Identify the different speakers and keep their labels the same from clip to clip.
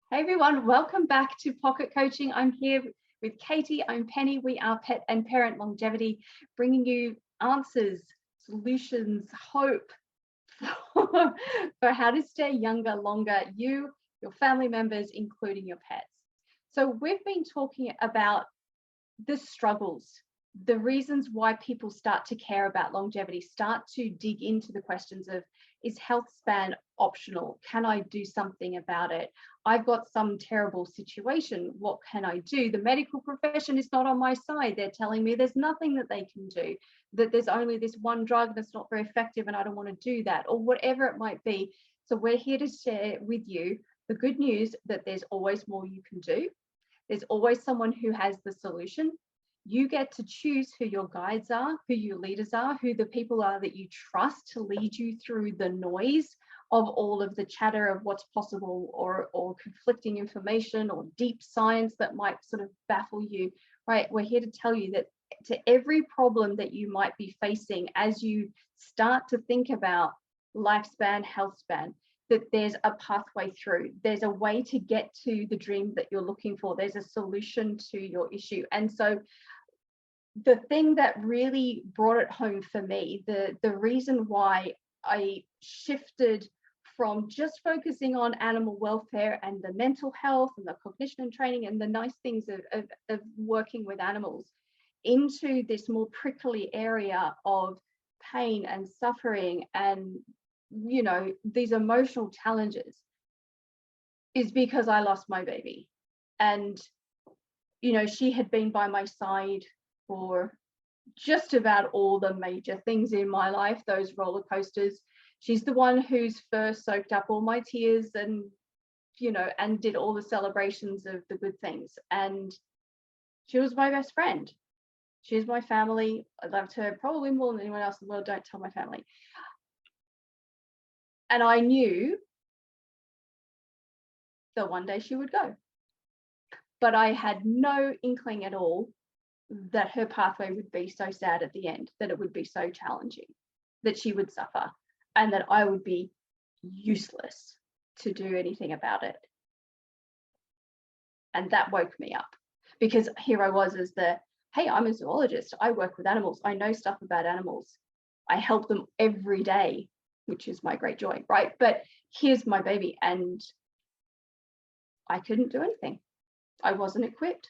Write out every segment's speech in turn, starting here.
Speaker 1: Hey everyone, welcome back to Pocket Coaching. I'm here with Katie. I'm Penny. We are Pet and Parent Longevity, bringing you answers, solutions, hope for how to stay younger longer, you, your family members, including your pets. So we've been talking about the struggles, the reasons why people start to care about longevity, start to dig into the questions of, is health span optional? Can I do something about it? I've got some terrible situation. What can I do? The medical profession is not on my side. They're telling me there's nothing that they can do, that there's only this one drug that's not very effective and I don't want to do that, or whatever it might be. So we're here to share with you the good news that there's always more you can do. There's always someone who has the solution. You get to choose who your guides are, who your leaders are, who the people are that you trust to lead you through the noise of all of the chatter of what's possible, or conflicting information or deep science that might sort of baffle you, right? We're here to tell you that to every problem that you might be facing as you start to think about lifespan, health span, that there's a pathway through. There's a way to get to the dream that you're looking for. There's a solution to your issue. And so the thing that really brought it home for me, the reason why I shifted from just focusing on animal welfare and the mental health and the cognition and training and the nice things of working with animals into this more prickly area of pain and suffering and, you know, these emotional challenges, is because I lost my baby. And, you know, she had been by my side for just about all the major things in my life, those roller coasters. She's the one who's first soaked up all my tears and, you know, and did all the celebrations of the good things. And she was my best friend. She's my family. I loved her probably more than anyone else in the world. Don't tell my family. And I knew that one day she would go. But I had no inkling at all that her pathway would be so sad at the end, that it would be so challenging, that she would suffer, and that I would be useless to do anything about it. And that woke me up, because here I was as the, hey, I'm a zoologist. I work with animals. I know stuff about animals. I help them every day, which is my great joy, right? But here's my baby, and I couldn't do anything. I wasn't equipped.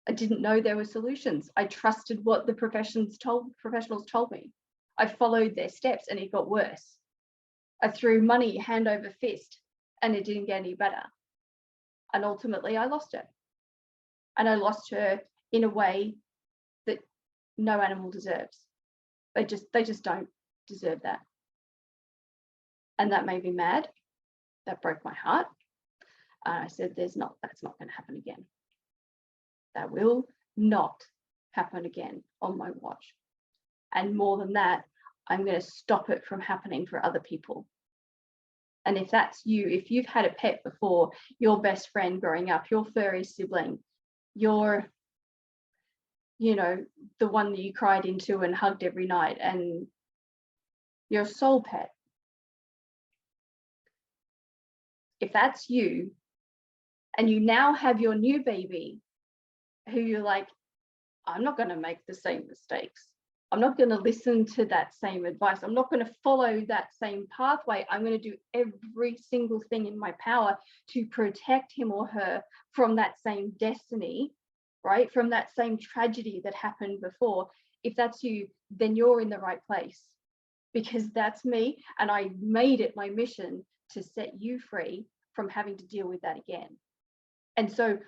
Speaker 1: I didn't know there were solutions. I trusted what the professionals told me. I followed their steps and it got worse. I threw money hand over fist and it didn't get any better. And ultimately I lost her. And I lost her in a way that no animal deserves. They just don't deserve that. And that made me mad. That broke my heart. I said, that's not going to happen again. That will not happen again on my watch. And more than that, I'm going to stop it from happening for other people. And if that's you, if you've had a pet before, your best friend growing up, your furry sibling, your, you know, the one that you cried into and hugged every night, and your soul pet, if that's you, and you now have your new baby who you're like, I'm not going to make the same mistakes. I'm not going to listen to that same advice. I'm not going to follow that same pathway. I'm going to do every single thing in my power to protect him or her from that same destiny, right? From that same tragedy that happened before. If that's you, then you're in the right place, because that's me. And I made it my mission to set you free from having to deal with that again. And so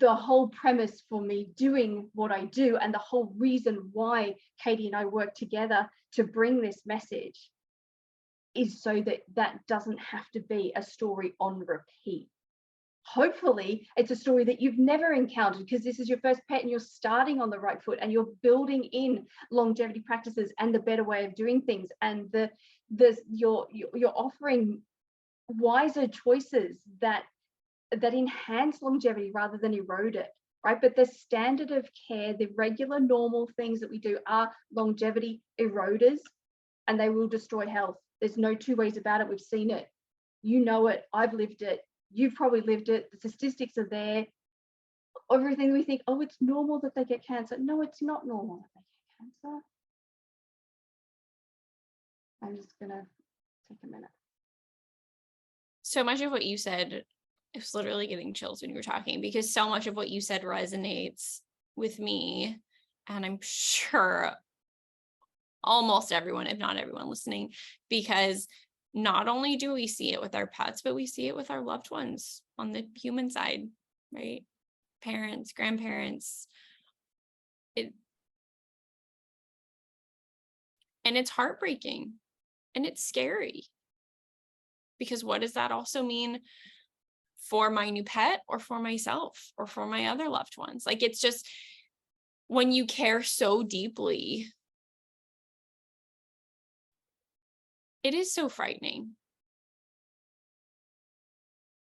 Speaker 1: the whole premise for me doing what I do, and the whole reason why Katie and I work together to bring this message, is so that that doesn't have to be a story on repeat. Hopefully it's a story that you've never encountered, because this is your first pet and you're starting on the right foot and you're building in longevity practices and the better way of doing things, and you're offering wiser choices that enhance longevity rather than erode it, right? But the standard of care, the regular normal things that we do, are longevity eroders, and they will destroy health. There's no two ways about it. We've seen it. You know it. I've lived it. You've probably lived it. The statistics are there. Everything we think, oh, it's normal that they get cancer. No, it's not normal that they get cancer. I'm just gonna take a minute.
Speaker 2: So much of what you said, I was literally getting chills when you were talking, because so much of what you said resonates with me. And I'm sure almost everyone, if not everyone listening, because not only do we see it with our pets, but we see it with our loved ones on the human side, right? Parents, grandparents. And it's heartbreaking and it's scary, because what does that also mean for my new pet or for myself or for my other loved ones? Like, it's just, when you care so deeply, it is so frightening.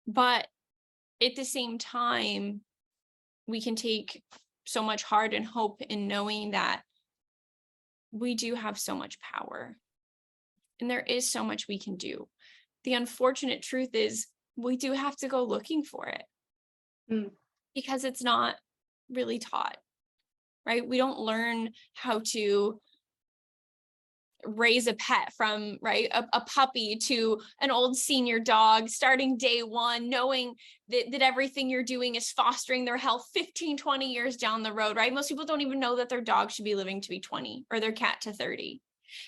Speaker 2: But at the same time, we can take so much heart and hope in knowing that we do have so much power and there is so much we can do. The unfortunate truth is we do have to go looking for it because it's not really taught, right? We don't learn how to raise a pet from, right, a puppy to an old senior dog, starting day one, knowing that everything you're doing is fostering their health 15, 20 years down the road, right? Most people don't even know that their dog should be living to be 20 or their cat to 30.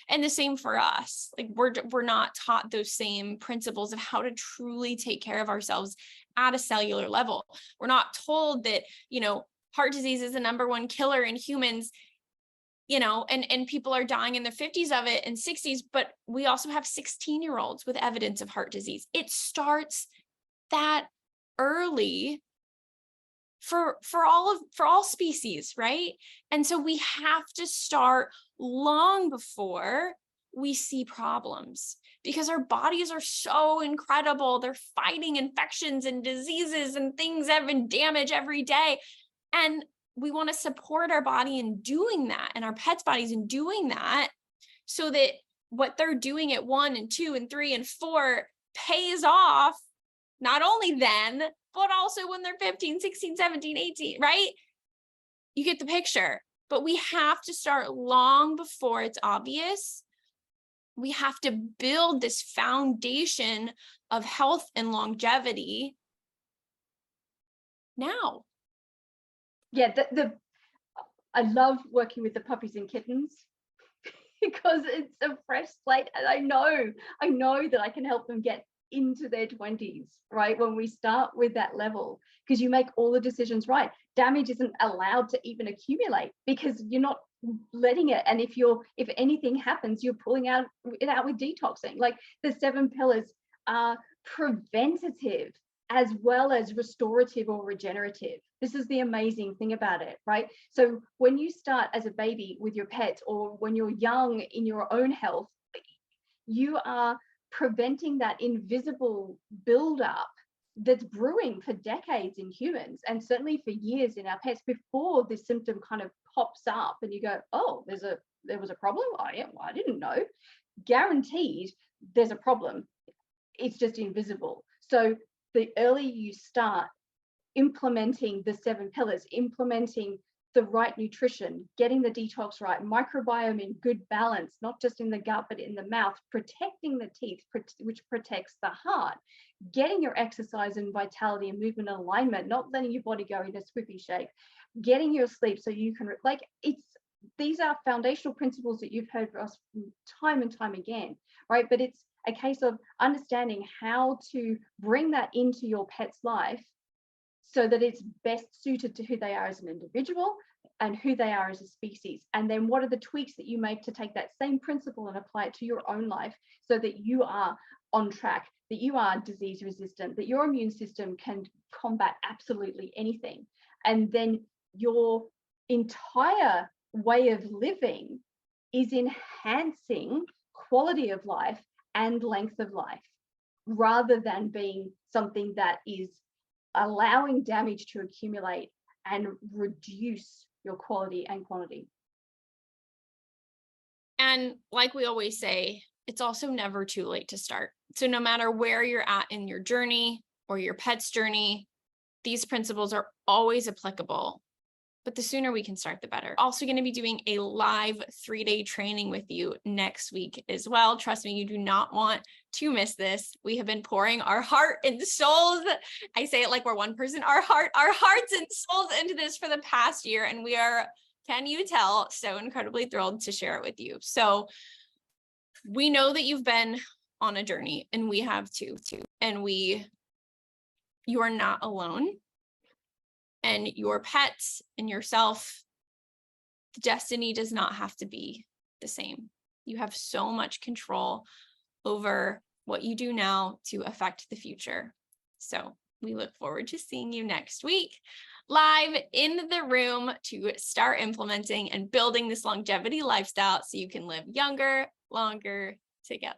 Speaker 2: And the same for us. Like, we're not taught those same principles of how to truly take care of ourselves at a cellular level. We're not told that, heart disease is the number one killer in humans, and people are dying in their 50s of it and 60s, but we also have 16-year-olds with evidence of heart disease. It starts that early for all species, right? And so we have to start long before we see problems, because our bodies are so incredible. They're fighting infections and diseases and things and damage every day. And we want to support our body in doing that, and our pets' bodies in doing that, so that what they're doing at 1 and 2 and 3 and 4 pays off, not only then, but also when they're 15, 16, 17, 18, right? You get the picture. But we have to start long before it's obvious. We have to build this foundation of health and longevity now.
Speaker 1: Yeah, I love working with the puppies and kittens because it's a fresh slate, and I know that I can help them get into their 20s, right? When we start with that level, because you make all the decisions right. Damage isn't allowed to even accumulate because you're not letting it. And if anything happens, you're pulling it out with detoxing. Like, the 7 pillars are preventative as well as restorative or regenerative. This is the amazing thing about it, right? So when you start as a baby with your pets, or when you're young in your own health, you are preventing that invisible buildup that's brewing for decades in humans, and certainly for years in our pets, before this symptom kind of pops up and you go, oh, there was a problem. I didn't know. Guaranteed there's a problem. It's just invisible. So the earlier you start implementing the 7 pillars, implementing the right nutrition, getting the detox right, microbiome in good balance, not just in the gut, but in the mouth, protecting the teeth, which protects the heart, getting your exercise and vitality and movement and alignment, not letting your body go in a squiffy shape, getting your sleep so you can, these are foundational principles that you've heard from us time and time again, right? But it's a case of understanding how to bring that into your pet's life so that it's best suited to who they are as an individual and who they are as a species. And then what are the tweaks that you make to take that same principle and apply it to your own life so that you are on track, that you are disease resistant, that your immune system can combat absolutely anything. And then your entire way of living is enhancing quality of life and length of life, rather than being something that is allowing damage to accumulate and reduce your quality and quantity.
Speaker 2: And like we always say, it's also never too late to start. So no matter where you're at in your journey or your pet's journey, these principles are always applicable, but the sooner we can start, the better. Also going to be doing a live 3-day training with you next week as well. Trust me, you do not want to miss this. We have been pouring our heart and souls. I say it like we're one person, our hearts and souls into this for the past year. And we are, can you tell, so incredibly thrilled to share it with you. So we know that you've been on a journey, and we have too. And you are not alone. And your pets and yourself, the destiny does not have to be the same. You have so much control over what you do now to affect the future. So we look forward to seeing you next week live in the room to start implementing and building this longevity lifestyle so you can live younger, longer together.